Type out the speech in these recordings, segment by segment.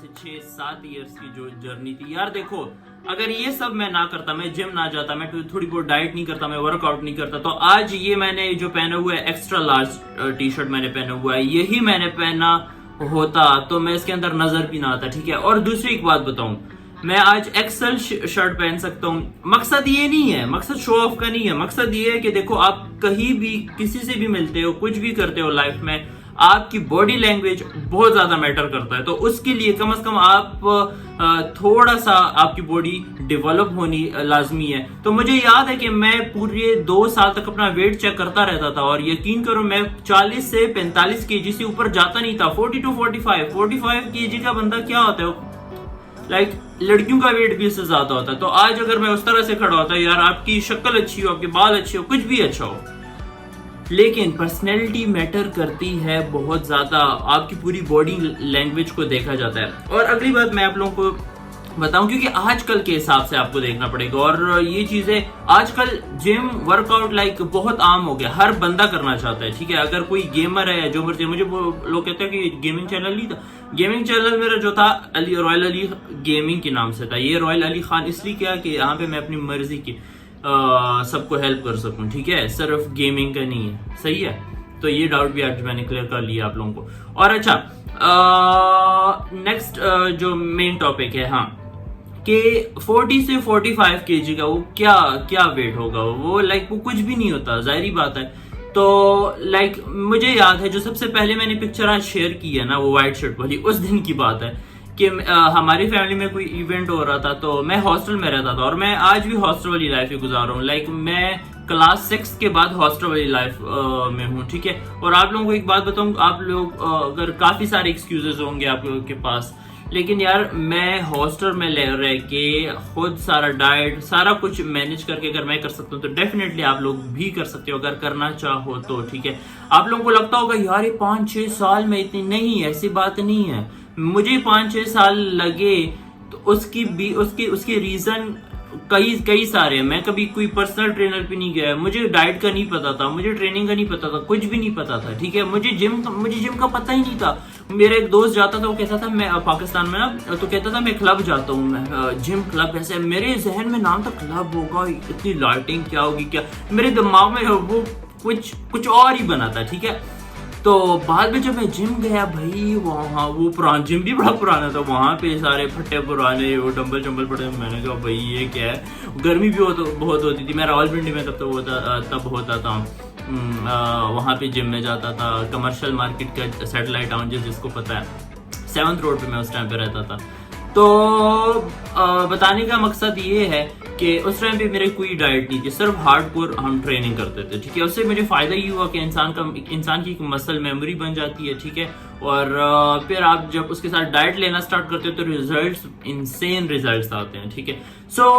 سے 6-7 ایئرس کی جو جرنی تھی یار. دیکھو اگر یہ سب میں نہ کرتا, میں جم نہ جاتا, میں تھوڑی بہت ڈائٹ نہیں کرتا, میں ورک آؤٹ نہیں کرتا, تو آج یہ میں نے جو پہنا ہوا ہے ایکسٹرا لارج ٹی شرٹ میں نے پہنا ہوا ہے, یہی میں نے پہنا ہوتا تو میں اس کے اندر نظر بھی نہ آتا. ٹھیک ہے. اور دوسری ایک بات بتاؤں, میں آج ایکسل شرٹ پہن سکتا ہوں. مقصد یہ نہیں ہے, مقصد شو آف کا نہیں ہے, مقصد یہ ہے کہ دیکھو آپ کہیں بھی کسی سے بھی ملتے ہو, کچھ بھی کرتے ہو لائف میں, آپ کی باڈی لینگویج بہت زیادہ میٹر کرتا ہے. تو اس کے لیے کم از کم آپ تھوڑا سا آپ کی باڈی ڈیولپ ہونی لازمی ہے. تو مجھے یاد ہے کہ میں پورے 2 سال تک اپنا ویٹ چیک کرتا رہتا تھا, اور یقین کرو میں 40 سے 45 kg سے اوپر جاتا نہیں تھا. 40 to 45 kg کا بندہ کیا ہوتا ہے, لائک لڑکیوں کا ویٹ بھی اس سے زیادہ ہوتا ہے. تو آج اگر میں اس طرح سے کھڑا ہوتا یار, آپ کی شکل اچھی ہو, آپ کے بال اچھے ہو, کچھ بھی اچھا ہو, لیکن پرسنالٹی میٹر کرتی ہے بہت زیادہ. آپ کی پوری باڈی لینگویج کو دیکھا جاتا ہے. اور اگلی بات میں آپ لوگوں کو بتاؤں, کیونکہ آج کل کے حساب سے آپ کو دیکھنا پڑے گا, اور یہ چیزیں آج کل جم ورک آؤٹ لائک بہت عام ہو گیا, ہر بندہ کرنا چاہتا ہے. ٹھیک ہے. اگر کوئی گیمر ہے جو مرضی, مجھے لوگ کہتے ہیں کہ گیمنگ چینل نہیں تھا. گیمنگ چینل میرا جو تھا رائل علی گیمنگ کے نام سے تھا. یہ رائل علی خان اس لیے کیا کہ یہاں پہ میں اپنی مرضی کی سب کو ہیلپ کر سکوں. ٹھیک ہے. صرف گیمنگ کا نہیں ہے. صحیح ہے. تو یہ ڈاؤٹ بھی آج میں نے کلیئر کر لیا آپ لوگوں کو. اور اچھا, نیکسٹ جو مین ٹاپک ہے, ہاں, کہ 40 سے 45 kg کا وہ کیا ویٹ ہوگا, وہ لائک وہ کچھ بھی نہیں ہوتا, ظاہری بات ہے. تو لائک مجھے یاد ہے جو سب سے پہلے میں نے پکچر آج شیئر کی ہے نا, وہ وائٹ شرٹ والی, اس دن کی بات ہے کہ ہماری فیملی میں کوئی ایونٹ ہو رہا تھا, تو میں ہاسٹل میں رہتا تھا, اور میں آج بھی ہاسٹل والی لائف ہی گزار رہا ہوں. لائک میں کلاس 6 کے بعد ہاسٹل والی لائف میں ہوں. ٹھیک ہے. اور آپ لوگوں کو ایک بات بتاؤں, آپ لوگ اگر کافی سارے ایکسکیوزز ہوں گے آپ لوگوں کے پاس, لیکن یار میں ہاسٹل میں رہ کے خود سارا ڈائٹ سارا کچھ مینیج کر کے اگر میں کر سکتا ہوں تو ڈیفینیٹلی آپ لوگ بھی کر سکتے ہو اگر کرنا چاہو تو. ٹھیک ہے. آپ لوگوں کو لگتا ہوگا یار یہ 5-6 سال میں اتنی, نہیں, ایسی بات نہیں ہے. مجھے 5-6 سال لگے تو اس کی ریزن کئی سارے ہیں. میں کبھی کوئی پرسنل ٹرینر پہ نہیں گیا, مجھے ڈائٹ کا نہیں پتا تھا, مجھے ٹریننگ کا نہیں پتا تھا, کچھ بھی نہیں پتا تھا. ٹھیک ہے. مجھے جم کا پتہ ہی نہیں تھا. میرا ایک دوست جاتا تھا, وہ کہتا تھا میں پاکستان میں نا, تو کہتا تھا میں کلب جاتا ہوں, میں جم کلب. ایسے میرے ذہن میں نام تھا کلب ہوگا, اتنی لائٹنگ کیا ہوگی, کیا میرے دماغ میں وہ کچھ اور ہی بنا تھا. ٹھیک ہے. تو بعد میں جب میں جم گیا بھائی, وہاں وہ پرانا جم بھی بڑا پرانا تھا, وہاں پہ سارے پھٹے پرانے وہ ڈمبل پڑے. میں نے کہا بھائی یہ کیا ہے, گرمی بھی بہت ہوتی تھی. میں راولپنڈی میں تب ہوتا تھا, وہاں پہ جم میں جاتا تھا. کمرشل مارکیٹ کا سیٹلائٹ ٹاؤن جس کو پتا ہے, 7th روڈ پہ میں اس ٹائم پہ رہتا تھا. تو بتانے کا مقصد یہ ہے کہ اس ٹائم پہ میرے کوئی ڈائٹ نہیں تھی, صرف ہارڈ کور ہم ٹریننگ کرتے تھے. ٹھیک ہے. اس سے مجھے فائدہ یہ ہوا کہ انسان کی مسل میموری بن جاتی ہے. ٹھیک ہے. اور پھر آپ جب اس کے ساتھ ڈائٹ لینا سٹارٹ کرتے ہو تو ریزلٹس, انسین ریزلٹس آتے ہیں. ٹھیک ہے. سو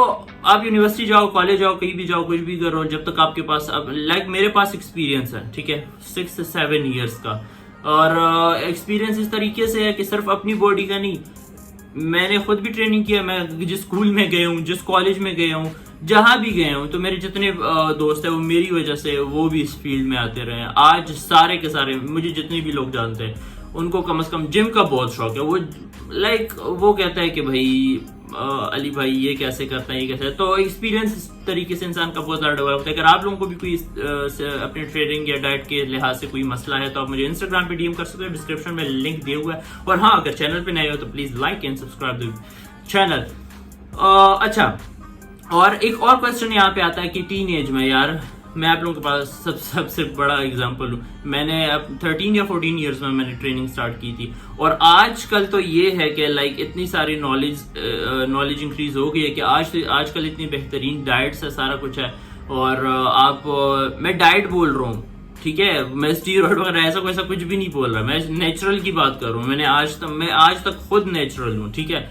آپ یونیورسٹی جاؤ, کالج جاؤ, کہیں بھی جاؤ, کچھ بھی کرو, جب تک آپ کے پاس لائک میرے پاس ایکسپیرینس ہے. ٹھیک ہے. 6 سے 7 ایئرس کا, اور ایکسپیرینس اس طریقے سے ہے کہ صرف اپنی باڈی کا نہیں, میں نے خود بھی ٹریننگ کیا. میں جس اسکول میں گیا ہوں, جس کالج میں گیا ہوں, جہاں بھی گیا ہوں, تو میرے جتنے دوست ہیں وہ میری وجہ سے وہ بھی اس فیلڈ میں آتے رہے ہیں. آج سارے کے سارے مجھے جتنے بھی لوگ جانتے ہیں ان کو کم از کم جم کا بہت شوق ہے. وہ لائک وہ کہتا ہے کہ بھائی علی بھائی یہ کیسے کرتا ہے, یہ کیسے ہے. تو ایکسپیرینس اس طریقے سے انسان کا بہت زیادہ ڈیولپ ہوتا ہے. اگر آپ لوگوں کو بھی کوئی اپنے ٹریننگ یا ڈائٹ کے لحاظ سے کوئی مسئلہ ہے تو آپ مجھے انسٹاگرام پہ DM کر سکتے ہو, ڈسکرپشن میں لنک دیا ہوا ہے. اور ہاں, اگر چینل پہ نئے ہو تو please like and subscribe the channel. اچھا, اور ایک اور کوشچن یہاں پہ آتا ہے کہ ٹین ایج میں, یار میں آپ لوگوں کے پاس سب سے بڑا اگزامپل ہوں. میں نے 13 یا 14 ایئرس میں نے ٹریننگ سٹارٹ کی تھی, اور آج کل تو یہ ہے کہ لائک اتنی ساری نالج انکریز ہو گئی ہے کہ آج کل اتنی بہترین ڈائٹس ہے, سارا کچھ ہے. اور آپ, میں ڈائٹ بول رہا ہوں, ٹھیک ہے, میں اسٹیرائڈ وغیرہ ایسا کچھ بھی نہیں بول رہا, میں نیچرل کی بات کر رہا ہوں. میں آج تک خود نیچرل ہوں. ٹھیک ہے.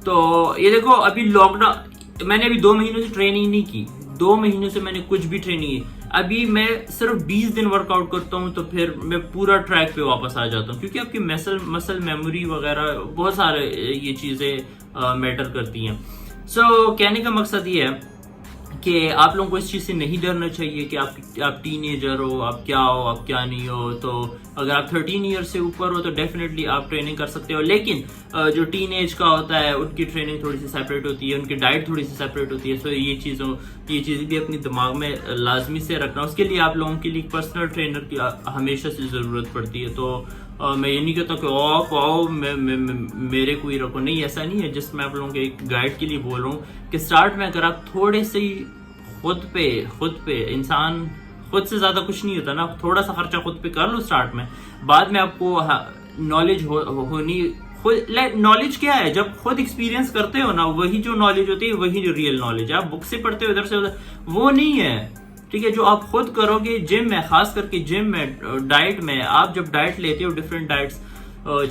تو یہ دیکھو, ابھی لاک ڈاؤن, میں نے ابھی 2 مہینوں سے ٹریننگ نہیں کی, 2 مہینوں سے میں نے کچھ بھی ٹریننگ کی. ابھی میں صرف 20 دن ورک آؤٹ کرتا ہوں تو پھر میں پورا ٹریک پہ واپس آ جاتا ہوں, کیونکہ آپ کی مسل میموری وغیرہ بہت سارے یہ چیزیں میٹر کرتی ہیں. سو کہنے کا مقصد یہ ہے کہ آپ لوگوں کو اس چیز سے نہیں ڈرنا چاہیے کہ آپ ٹین ایجر ہو, آپ کیا ہو, آپ کیا نہیں ہو. تو اگر آپ 13 ایئر سے اوپر ہو تو ڈیفینیٹلی آپ ٹریننگ کر سکتے ہو. لیکن جو ٹین ایج کا ہوتا ہے ان کی ٹریننگ تھوڑی سی سیپریٹ ہوتی ہے, ان کی ڈائٹ تھوڑی سی سیپریٹ ہوتی ہے. سو یہ چیزیں بھی اپنی دماغ میں لازمی سے رکھنا. اس کے لیے آپ لوگوں کے لیے پرسنل ٹرینر کی ہمیشہ سے ضرورت پڑتی ہے. تو میں یہ نہیں کہتا کہ آؤ میرے کوئی رکھو, نہیں, ایسا نہیں ہے. جس میں آپ لوگوں کے ایک گائیڈ کے لیے بول رہا ہوں کہ اسٹارٹ میں اگر آپ تھوڑے سے خود پہ انسان خود سے زیادہ کچھ نہیں ہوتا نا, تھوڑا سا خرچہ خود پہ کر لو اسٹارٹ میں, بعد میں آپ کو نالج ہونی. نالج کیا ہے, جب خود ایکسپیرینس کرتے ہو نا, وہی جو نالج ہوتی ہے وہی جو ریئل نالج ہے. آپ بک سے پڑھتے ہو ادھر سے ادھر, وہ نہیں ہے, ٹھیک ہے. جو آپ خود کرو گے جم میں, خاص کر کے جم میں, ڈائٹ میں, آپ جب ڈائٹ لیتے ہو ڈفرینٹ ڈائٹس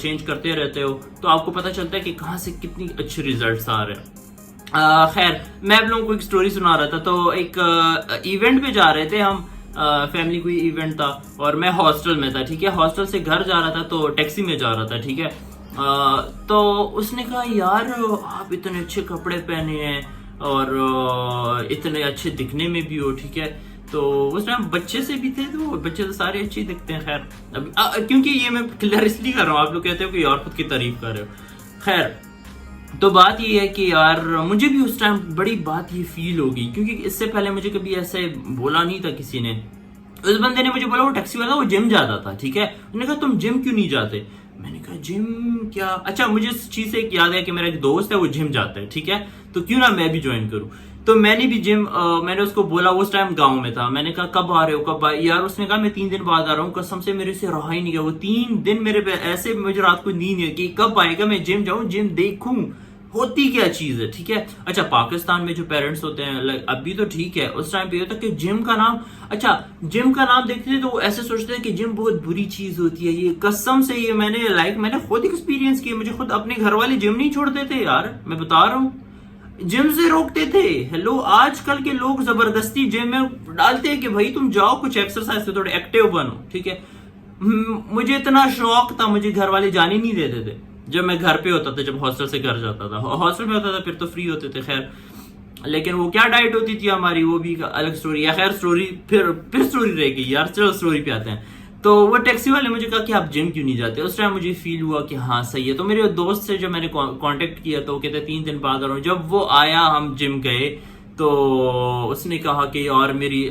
چینج کرتے رہتے ہو تو آپ کو پتہ چلتا ہے کہ کہاں سے کتنی اچھے ریزلٹس آ رہے ہیں. خیر, میں آپ لوگوں کو ایک سٹوری سنا رہا تھا. تو ایک ایونٹ پہ جا رہے تھے ہم, فیملی کوئی ایونٹ تھا, اور میں ہاسٹل میں تھا, ٹھیک ہے. ہاسٹل سے گھر جا رہا تھا تو ٹیکسی میں جا رہا تھا, ٹھیک ہے. تو اس نے کہا یار آپ اتنے اچھے کپڑے پہنے ہیں اور اتنے اچھے دکھنے میں بھی ہو, ٹھیک ہے. تو اس میں بچے سے بھی تھے, تو بچے تو سارے اچھے دکھتے ہیں. خیر, کیونکہ یہ میں کلیئر اس لیے کر رہا ہوں, آپ لوگ کہتے ہو کہ یار خود کی تعریف کر رہے ہو. خیر, تو بات یہ ہے کہ یار مجھے بھی اس ٹائم بڑی بات یہ فیل ہوگی, کیونکہ اس سے پہلے مجھے کبھی ایسے بولا نہیں تھا کسی نے. اس بندے نے مجھے بولا, وہ ٹیکسی والا, وہ جم جاتا تھا, ٹھیک ہے. انہوں نے کہا تم جم کیوں نہیں جاتے؟ میں نے کہا جم کیا, اچھا مجھے اس چیز سے ایک یاد ہے کہ میرا ایک دوست ہے وہ جم جاتا ہے, ٹھیک ہے, تو کیوں نہ میں بھی جوائن کروں. تو میں نے بھی جم, میں نے اس کو بولا, وہ اس ٹائم گاؤں میں تھا. میں نے کہا کب آ رہے ہو, کب آئے یار؟ اس نے کہا میں 3 دن بعد آ رہا ہوں. قسم سے میرے سے رہا ہی نہیں گیا وہ 3 دن میرے پہ ایسے, مجھے رات کو نیند ہے کہ کب آئے گا, میں جم جاؤں, جم دیکھوں ہوتی کیا چیز ہے, ٹھیک ہے. اچھا پاکستان میں جو پیرنٹس ہوتے ہیں ابھی تو ٹھیک ہے, اس ٹائم پہ یہ ہوتا کہ جم کا نام, اچھا جم کا نام دیکھتے تھے تو وہ ایسے سوچتے ہیں کہ جم بہت بری چیز ہوتی ہے. یہ قسم سے یہ میں نے خود ایکسپیرینس کیا. مجھے خود اپنے گھر والے جم نہیں چھوڑتے تھے یار, میں بتا رہا ہوں, جم سے روکتے تھے. ہیلو, آج کل کے لوگ زبردستی جم میں ڈالتے ہیں کہ بھائی تم جاؤ کچھ ایکسرسائز سے تھوڑے ایکٹیو بنو, ٹھیک ہے. مجھے اتنا شوق تھا, مجھے گھر والے جانے نہیں دیتے تھے جب میں گھر پہ ہوتا تھا. جب ہاسٹل سے گھر جاتا تھا, ہاسٹل میں ہوتا تھا پھر تو فری ہوتے تھے. خیر, لیکن وہ کیا ڈائٹ ہوتی تھی ہماری, وہ بھی الگ سٹوری ہے. خیر سٹوری پھر سٹوری رہ گئی یار, چلو سٹوری پہ آتے ہیں. تو وہ ٹیکسی والے مجھے کہا کہ آپ جم کیوں نہیں جاتے. اس ٹائم مجھے فیل ہوا کہ ہاں صحیح ہے. تو میرے دوست سے جو میں نے کانٹیکٹ کیا تو وہ کہتے 3 دن بعد آ رہا ہوں. جب وہ آیا, ہم جم گئے, تو اس نے کہا کہ یار میری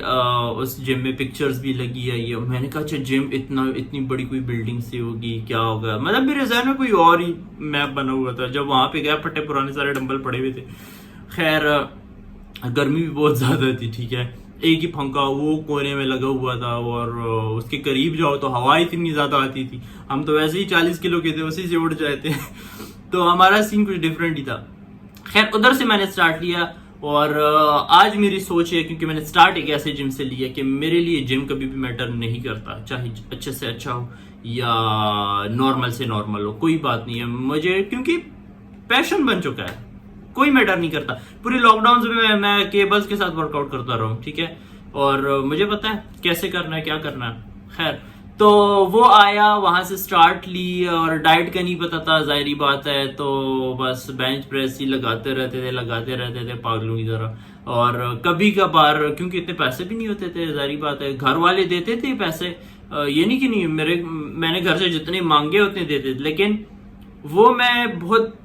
اس جم میں پکچرز بھی لگی ہے. یہ میں نے کہا اچھا جم اتنی بڑی کوئی بلڈنگ سے ہوگی, کیا ہوگا, مطلب میرے ذہن میں کوئی اور ہی میپ بنا ہوا تھا. جب وہاں پہ گیا, پھٹے پرانے سارے ڈمبل پڑے ہوئے تھے. خیر, گرمی بھی بہت زیادہ تھی, ٹھیک ہے. ایک ہی پنکھا وہ کونے میں لگا ہوا تھا, اور اس کے قریب جاؤ تو ہوا اتنی زیادہ آتی تھی. ہم تو ویسے ہی 40 کلو کے تھے, اسی سے اڑ جاتے ہیں. تو ہمارا سین کچھ ڈفرینٹ ہی تھا. خیر, ادھر سے میں نے اسٹارٹ لیا, اور آج میری سوچ ہے, کیونکہ میں نے اسٹارٹ ایک ایسے جم سے لیا کہ میرے لیے جم کبھی بھی میٹر نہیں کرتا, چاہے اچھے سے اچھا ہو یا نارمل سے نارمل ہو, کوئی بات نہیں ہے مجھے, کیونکہ پیشن بن چکا ہے, کوئی میٹر نہیں کرتا. پوری لاک ڈاؤن میں میں کیبلز کے ساتھ ورک آؤٹ کرتا رہا ہوں, ٹھیک ہے, اور مجھے پتا ہے کیسے کرنا ہے, کیا کرنا ہے. خیر, تو وہ آیا, وہاں سے سٹارٹ لی, اور ڈائٹ کا نہیں پتا تھا, ظاہری بات ہے. تو بس بینچ پریس ہی لگاتے رہتے تھے پاگلوں کی طرح. اور کبھی کبھار, کیونکہ اتنے پیسے بھی نہیں ہوتے تھے, ظاہری بات ہے, گھر والے دیتے تھے پیسے, یہ نہیں کہ نہیں, میں نے گھر سے جتنے مانگے اتنے دیتے تھے, لیکن وہ میں بہت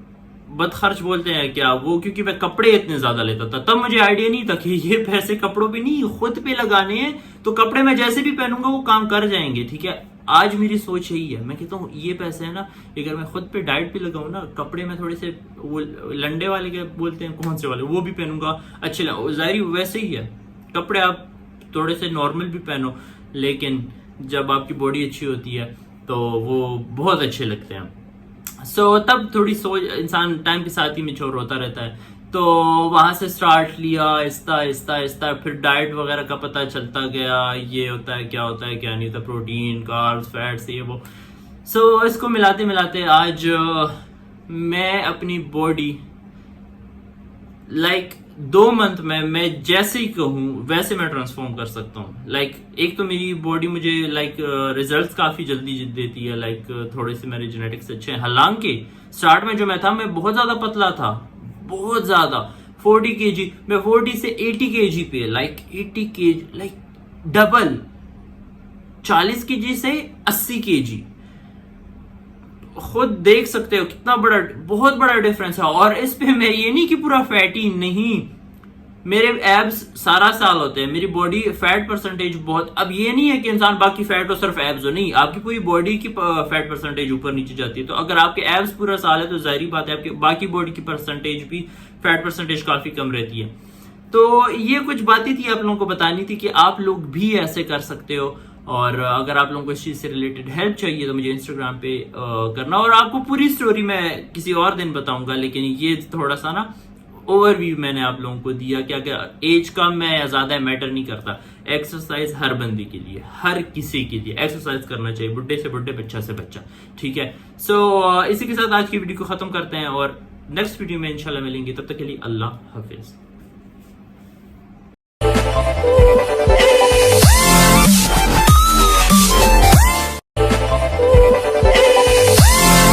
بد خرچ بولتے ہیں کیا وہ, کیونکہ میں کپڑے اتنے زیادہ لیتا تھا. تب مجھے آئیڈیا نہیں تھا کہ یہ پیسے کپڑوں پہ نہیں, خود پہ لگانے ہیں. تو کپڑے میں جیسے بھی پہنوں گا وہ کام کر جائیں گے, ٹھیک ہے. آج میری سوچ یہی ہے, میں کہتا ہوں یہ پیسے ہیں نا, اگر میں خود پہ ڈائٹ پہ لگاؤں نا, کپڑے میں تھوڑے سے وہ لنڈے والے کے بولتے ہیں, کون سے والے, وہ بھی پہنوں گا اچھے. ظاہری ویسے ہی ہے, کپڑے آپ تھوڑے سے نارمل بھی پہنو, لیکن جب آپ کی باڈی اچھی ہوتی ہے تو وہ بہت اچھے لگتے ہیں. تب تھوڑی سوچ, انسان ٹائم کے ساتھ ہی میچور ہوتا رہتا ہے. تو وہاں سے سٹارٹ لیا آہستہ, پھر ڈائٹ وغیرہ کا پتہ چلتا گیا, یہ ہوتا ہے, کیا ہوتا ہے, کیا نہیں ہوتا, پروٹین, کاربز, فیٹس, یہ وہ. اس کو ملاتے آج میں اپنی باڈی 2 منتھ میں جیسے ہی کہوں ویسے میں ٹرانسفارم کر سکتا ہوں. ایک تو میری باڈی مجھے ریزلٹس کافی جلدی دیتی ہے, تھوڑے سے میرے جینیٹکس اچھے ہیں. حالانکہ سٹارٹ میں جو میں تھا, میں بہت زیادہ پتلا تھا, بہت زیادہ, 40 kg, میں 40 سے 80 kg پہ, 80 kg, ڈبل. 40 kg سے 80 kg. خود دیکھ سکتے ہو کتنا بڑا, بہت بڑا ڈفرنس ہے. اور اس پہ میں یہ نہیں کہ پورا فیٹی نہیں, میرے ایبس سارا سال ہوتے ہیں, میری باڈی فیٹ پرسنٹیج بہت, اب یہ نہیں ہے کہ انسان باقی فیٹ ہو صرف ایبس ہو, نہیں, آپ کی پوری باڈی کی فیٹ پرسنٹیج اوپر نیچے جاتی ہے. تو اگر آپ کے ایبس پورا سال ہے تو ظاہری بات ہے آپ کی باقی باڈی کی پرسنٹیج بھی, فیٹ پرسنٹیج کافی کم رہتی ہے. تو یہ کچھ باتیں تھی آپ لوگوں کو بتانی تھی کہ آپ لوگ بھی ایسے کر سکتے ہو. اور اگر آپ لوگوں کو اس چیز سے ریلیٹڈ ہیلپ چاہیے تو مجھے انسٹاگرام پہ کرنا, اور آپ کو پوری سٹوری میں کسی اور دن بتاؤں گا. لیکن یہ تھوڑا سا نا اوور ویو میں نے آپ لوگوں کو دیا کہ اگر ایج کم ہے یا زیادہ میٹر نہیں کرتا. ایکسرسائز ہر بندے کے لیے, ہر کسی کے لیے ایکسرسائز کرنا چاہیے, بڈھے سے بڈھے, بچہ سے بچہ, ٹھیک ہے. سو اسی کے ساتھ آج کی ویڈیو کو ختم کرتے ہیں اور نیکسٹ ویڈیو میں انشاءاللہ ملیں گے. تب تک کے لیے اللہ حافظ.